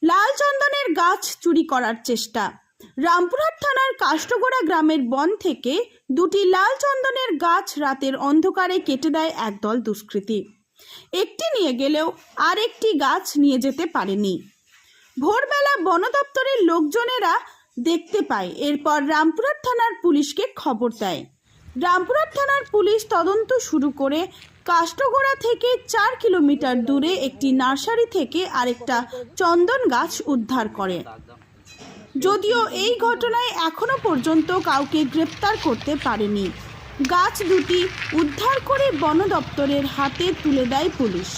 লাল চন্দনের গাছ চুরি করার চেষ্টা। রামপুরহাট থানার কাষ্টগোড়া গ্রামের বন থেকে দুটি লাল চন্দনের গাছ রাতের অন্ধকারে কেটে দেয় একদল দুষ্কৃতী। একটি নিয়ে গেলেও আর একটি গাছ নিয়ে যেতে পারেনি। ভোরবেলা বন দপ্তরের লোকজনেরা দেখতে পায়। এরপর রামপুরহাট থানার পুলিশকে খবর দেয়। রামপুরহাট থানার পুলিশ তদন্ত শুরু করে কাষ্টগোড়া থেকে 4 কিলোমিটার দূরে একটি নার্সারি থেকে আরেকটা চন্দন গাছ উদ্ধার করে। যদিও এই ঘটনায় এখনো পর্যন্ত কাউকে গ্রেপ্তার করতে পারেনি। গাছ দুটি উদ্ধার করে বন দপ্তরের হাতে তুলে দেয় পুলিশ।